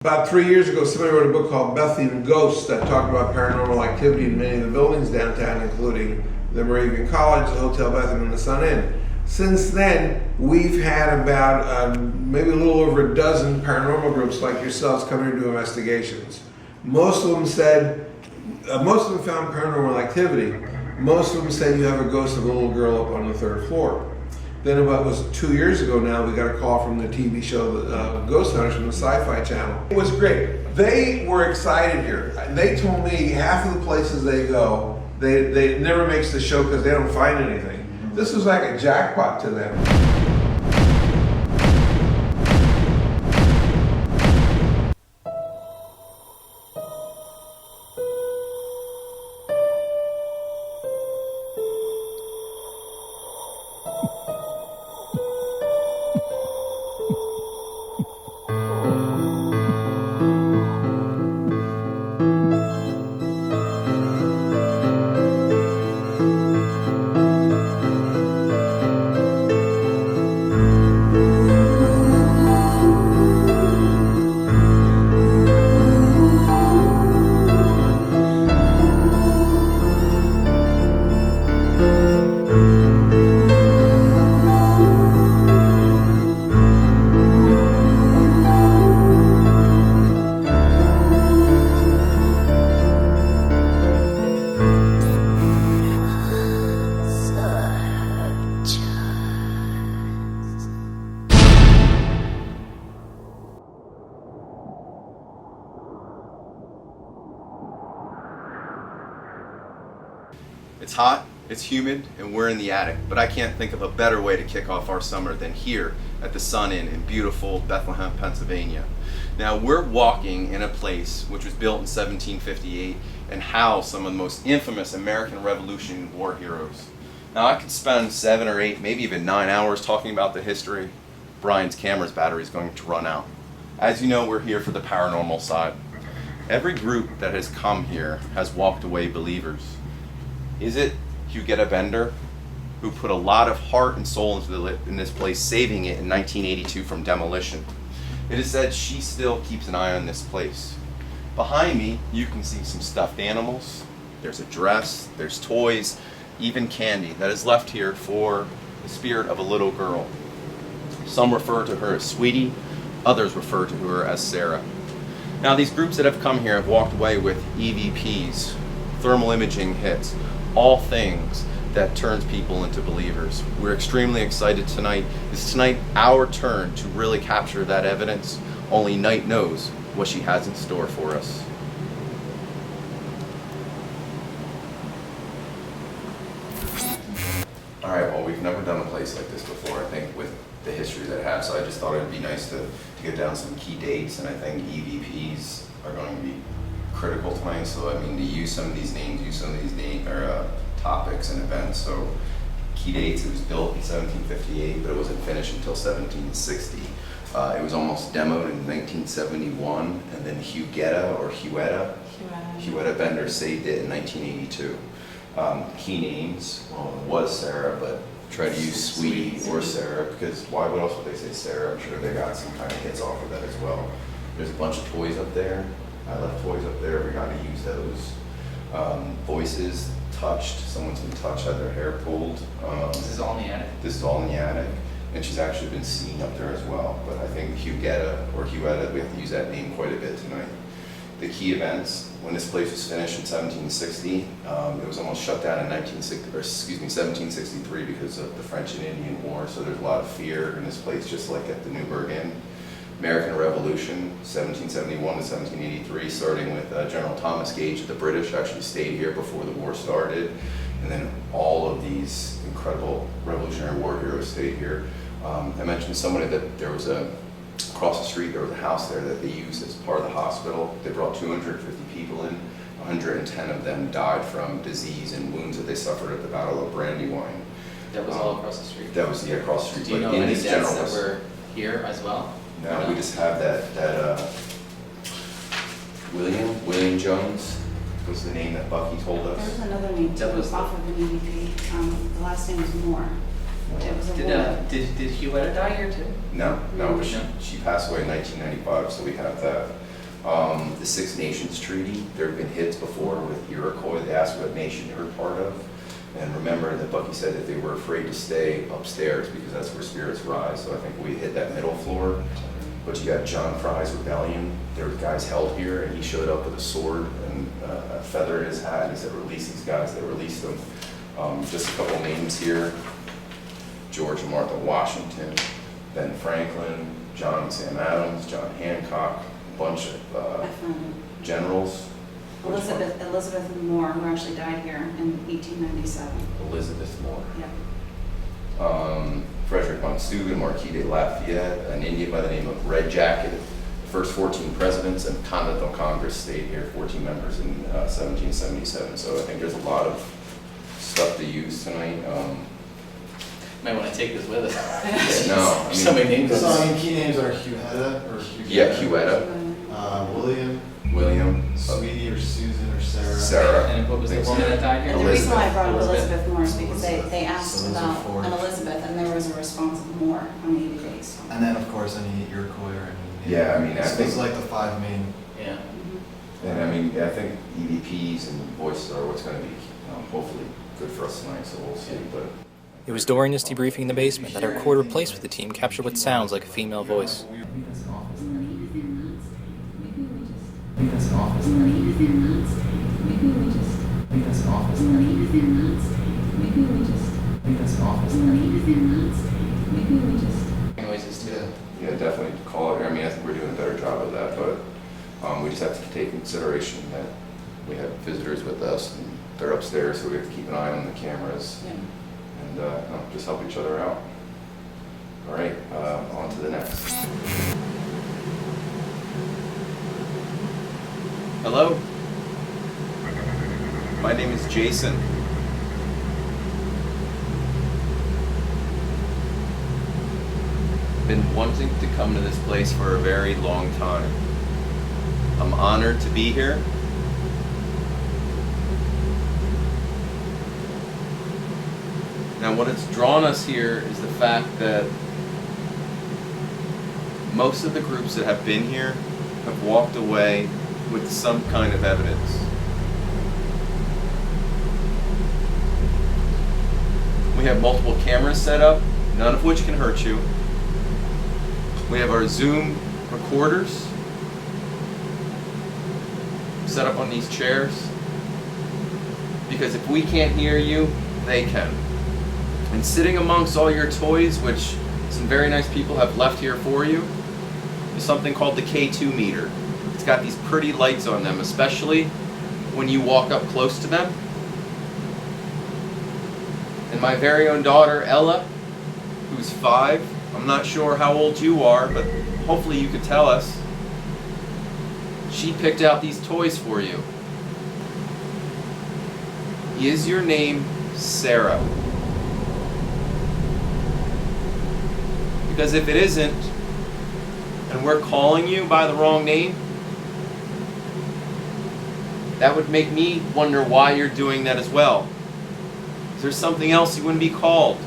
About 3 years ago, somebody wrote a book called Bethlehem Ghosts that talked about paranormal activity in many of the buildings downtown, including the Moravian College, the Hotel Bethlehem, and the Sun Inn. Since then, we've had about maybe a little over a dozen paranormal groups like yourselves come here to do investigations. Most of them found paranormal activity. Most of them said you have a ghost of a little girl up on the 3rd floor. Then about 2 years ago now, we got a call from the TV show Ghost Hunters from the Sci-Fi Channel. It was great. They were excited here. They told me half of the places they go, they never makes the show because they don't find anything. This was like a jackpot to them. It's hot, it's humid, and we're in the attic, but I can't think of a better way to kick off our summer than here at the Sun Inn in beautiful Bethlehem, Pennsylvania. Now, we're walking in a place which was built in 1758 and housed some of the most infamous American Revolutionary War heroes. Now, I could spend 7 or 8, maybe even 9 hours talking about the history. Brian's camera's battery is going to run out. As you know, we're here for the paranormal side. Every group that has come here has walked away believers. Is it Hughetta Bender, who put a lot of heart and soul in this place, saving it in 1982 from demolition? It is said she still keeps an eye on this place. Behind me, you can see some stuffed animals. There's a dress, there's toys, even candy that is left here for the spirit of a little girl. Some refer to her as Sweetie, others refer to her as Sara. Now, these groups that have come here have walked away with EVPs, thermal imaging hits, all things that turns people into believers. We're extremely excited tonight. It's tonight our turn to really capture that evidence. Only night knows what she has in store for us. All right, well, we've never done a place like this before, I think, with the history that it has, so I just thought it would be nice to get down some key dates, and I think EVPs are going to be critical tonight. So I mean, to use some of these names, topics and events. So key dates: it was built in 1758, but it wasn't finished until 1760. It was almost demoed in 1971, and then Hughetta Bender saved it in 1982. Key names was Sara, but try to use Sweetie or Sara, because why else would they say Sara? I'm sure they got some kind of hits off of that as well. There's a bunch of toys up there. I left toys up there, we got to use those. Voices touched, someone's been touched, had their hair pulled. This is all in the attic? This is all in the attic, and she's actually been seen up there as well. But I think Hughetta, we have to use that name quite a bit tonight. The key events: when this place was finished in 1760, it was almost shut down in 1763 because of the French and Indian War, so there's a lot of fear in this place, just like at the Newburgh Inn. American Revolution, 1771 to 1783, starting with General Thomas Gage. The British actually stayed here before the war started, and then all of these incredible Revolutionary War heroes stayed here. I mentioned somebody that there was across the street, there was a house there that they used as part of the hospital. They brought 250 people in. 110 of them died from disease and wounds that they suffered at the Battle of Brandywine. That was all across the street? That was across the street. Do you know any deaths that were here as well? No, we just have that William Jones was the name that Bucky told us. There was another name too, That was off of the EVP. The last name was Moore. It was a woman. Did Hughetta die here too? No, but she passed away in 1995, so we have that. The Six Nations Treaty, there have been hits before with Iroquois. They asked what nation they were part of. And remember that Bucky said that they were afraid to stay upstairs because that's where spirits rise. So I think we hit that middle floor. But you got John Fry's rebellion. There were guys held here, and he showed up with a sword and a feather in his hat. And he said, "Release these guys." They released them. Just a couple names here: George and Martha Washington, Ben Franklin, John and Sam Adams, John Hancock, a bunch of I found generals. it. Elizabeth Moore, who actually died here in 1897. Elizabeth Moore. Yep. Frederick Von Steuben, Marquis de Lafayette, an Indian by the name of Red Jacket. The first 14 presidents and Continental Congress stayed here, 14 members in 1777. So I think there's a lot of stuff to use tonight. Might want to take this with us. No, I So many mean, names. So I mean, key names are Hughetta or Hughetta. yeah, Hughetta, William, William, Sweetie or Susan or Sarah. Sarah. And what was the Thanks. woman that died here? And the reason why I brought up Elizabeth. Elizabeth Moore is because they asked So those are about four. an Elizabeth, and there was a response of Moore on the EVA. So. And then of course any Iroquois or any. Yeah, I mean, I So think- those are like the 5 main. Yeah. Mhm. And I mean, I think EVPs and voices are what's going to be hopefully good for us tonight, so we'll see. But It was during this debriefing in the basement that a recorder placed with the team captured what sounds like a female voice. Noises too. yeah, definitely call it. I mean, I think we're doing a better job of that, but we just have to take into consideration that we have visitors with us, and they're upstairs, so we have to keep an eye on the cameras Yeah. and just help each other out. All right, on to the next. Hello, my name is Jason. Been wanting to come to this place for a very long time. I'm honored to be here. Now, what has drawn us here is the fact that most of the groups that have been here have walked away with some kind of evidence. We have multiple cameras set up, none of which can hurt you. We have our Zoom recorders set up on these chairs, because if we can't hear you, they can. And sitting amongst all your toys, which some very nice people have left here for you, is something called the K2 meter. It's got these pretty lights on them, especially when you walk up close to them. And my very own daughter, Ella, who's 5, I'm not sure how old you are, but hopefully you could tell us. She picked out these toys for you. Is your name Sara? Because if it isn't, and we're calling you by the wrong name, that would make me wonder why you're doing that as well. Is there something else you wouldn't be called?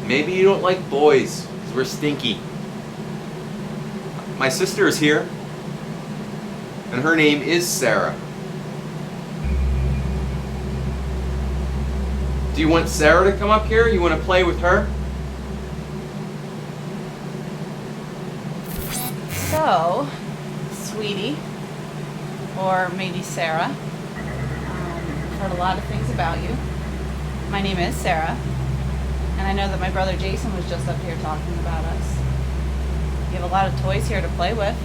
Maybe you don't like boys, because we're stinky. My sister is here, and her name is Sara. Do you want Sara to come up here? You want to play with her? So, sweetie, or maybe Sara, I've heard a lot of things about you. My name is Sara, and I know that my brother Jason was just up here talking about us. You have a lot of toys here to play with.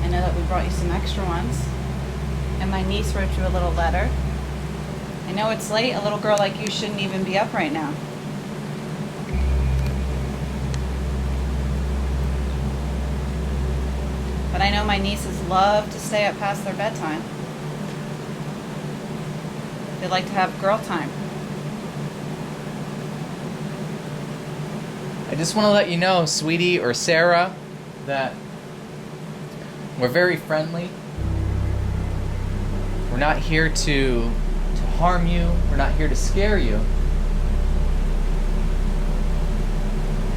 I know that we brought you some extra ones, and my niece wrote you a little letter. I know it's late, a little girl like you shouldn't even be up right now. But I know my nieces love to stay up past their bedtime. They like to have girl time. I just want to let you know, sweetie or Sara, that we're very friendly. We're not here to harm you. We're not here to scare you.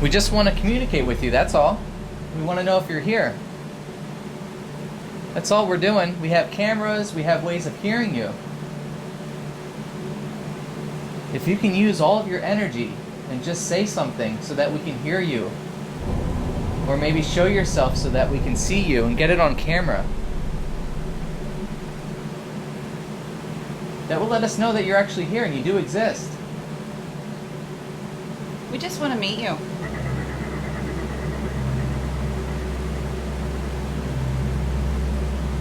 We just want to communicate with you, that's all. We want to know if you're here. That's all we're doing. We have cameras, we have ways of hearing you. If you can use all of your energy and just say something so that we can hear you, or maybe show yourself so that we can see you and get it on camera, that will let us know that you're actually here and you do exist. We just want to meet you.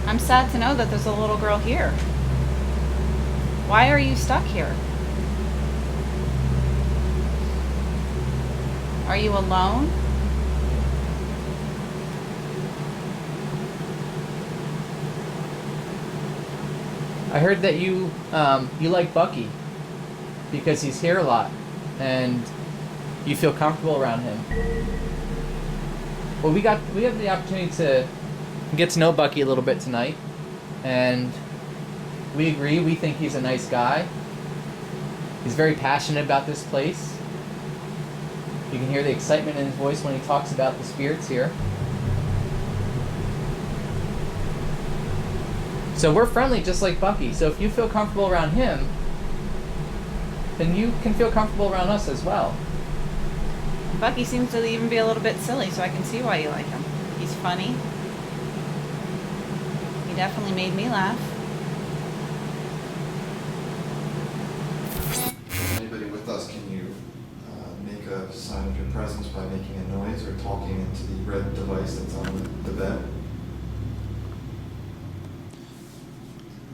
I'm sad to know that there's a little girl here. Why are you stuck here? Are you alone? I heard that you like Bucky because he's here a lot and you feel comfortable around him. Well, we have the opportunity to get to know Bucky a little bit tonight, and we agree. We think he's a nice guy. He's very passionate about this place. You can hear the excitement in his voice when he talks about the spirits here. So we're friendly just like Bucky. So if you feel comfortable around him, then you can feel comfortable around us as well. Bucky seems to even be a little bit silly, so I can see why you like him. He's funny. He definitely made me laugh. Anybody with us, can you make a sign of your presence by making a noise or talking into the red device that's on the bed?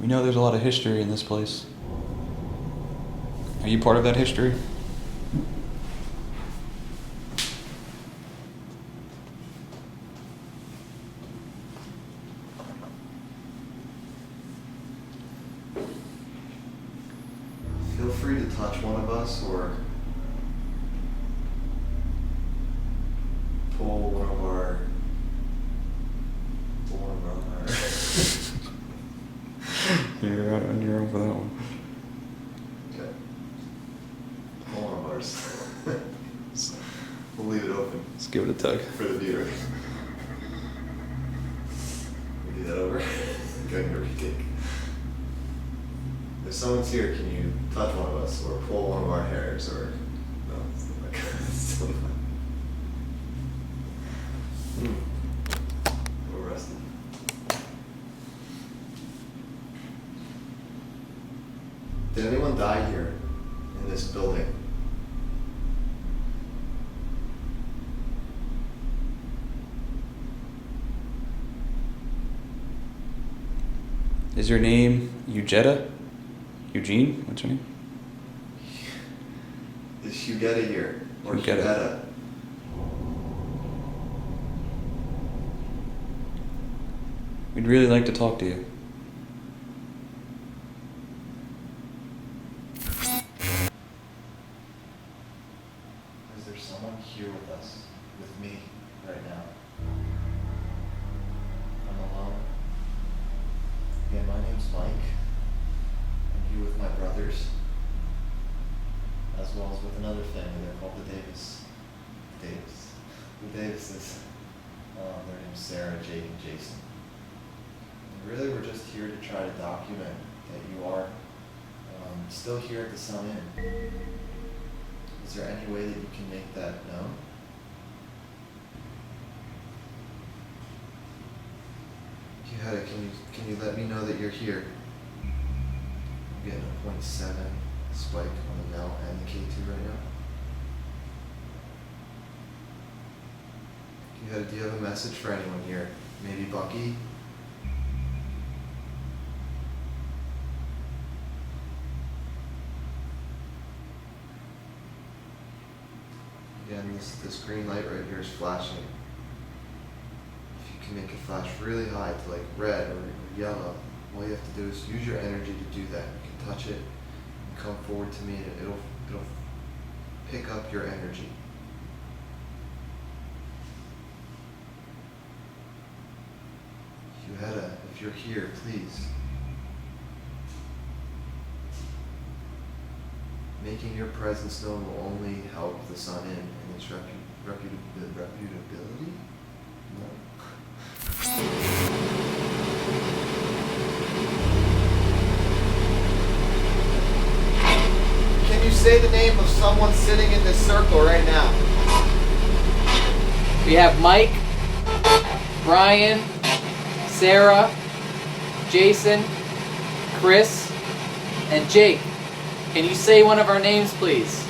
We know there's a lot of history in this place. Are you part of that history? Feel free to touch one of us or pull one of our You're out on your own for that one. Okay. Pull one of ours. We'll leave it open Let's give it a tug. for the viewer. We do that over. Going to retake. If someone's here, can you touch one of us or pull one of our hairs or no? It's still not. It's still not. We're rested. Did anyone die here in this building? Is your name Hughetta? Eugene? What's your name? Is Hughetta here? Or Hughetta. Hughetta? We'd really like to talk to you. Is there someone here with us, with me, right now? I'm alone. Again, my name's Mike. I'm here with my brothers, as well as with another family. They're called the Davis. The Davises. Their name's Sara, Jake, and Jason. And really, we're just here to try to document that you are still here at the Sun Inn. Is there any way that you can make that known? Hughetta, can you let me know that you're here? I'm getting a 0.7 spike on the Mel and the K2 right now. Hughetta, do you have a message for anyone here? Maybe Bucky? Again, this green light right here is flashing. If you can make it flash really high to like red or yellow, all you have to do is use your energy to do that. You can touch it and come forward to me and it'll pick up your energy. Hughetta, if you're here, please. Making your presence known will only help the Sun Inn and its reputability? No. Can you say the name of someone sitting in this circle right now? We have Mike, Brian, Sara, Jason, Chris, and Jake. Can you say one of our names, please?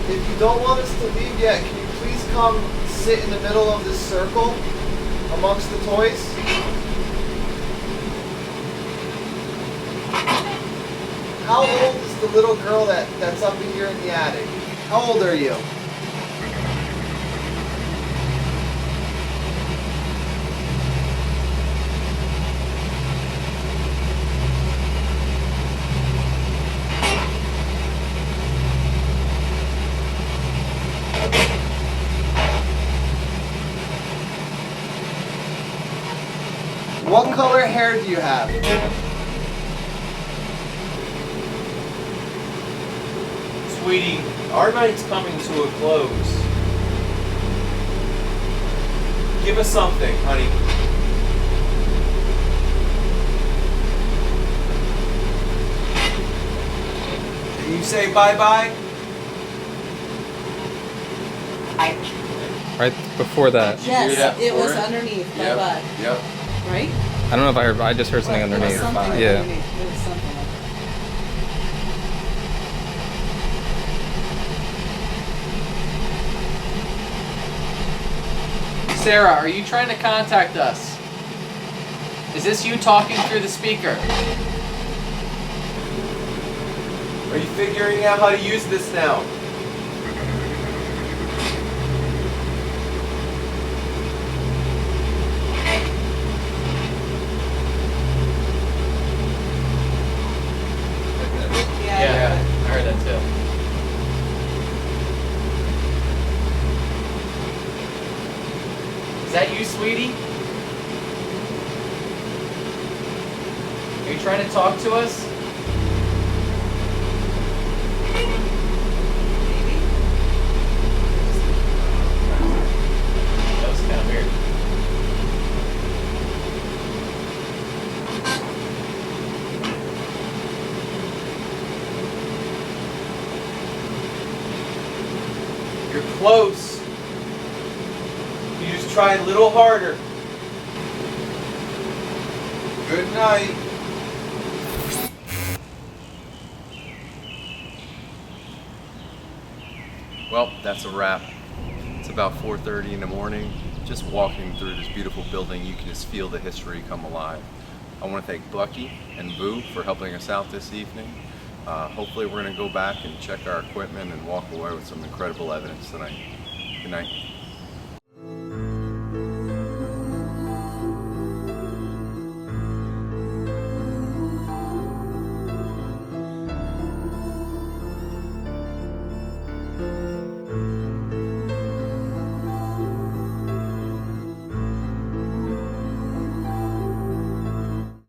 If you don't want us to leave yet, can you please come sit in the middle of this circle amongst the toys? How old is the little girl that's up in here in the attic? How old are you? What color hair do you have? Sweetie, our night's coming to a close. Give us something, honey. Can you say bye-bye? Right before that. Yes, it was underneath. Yep. Bye-bye. Yep. Right? I don't know if I heard, I just heard something It was underneath. something Yeah. underneath. It was something like Sara, are you trying to contact us? Is this you talking through the speaker? Are you figuring out how to use this now? Yeah. I heard that too. Is that you, sweetie? Are you trying to talk to us? That was kind of weird. You're close. You just try a little harder. Good night. Well, that's a wrap. It's about 4:30 in the morning. Just walking through this beautiful building, you can just feel the history come alive. I want to thank Bucky and Boo for helping us out this evening. Hopefully we're going to go back and check our equipment and walk away with some incredible evidence tonight. Good night.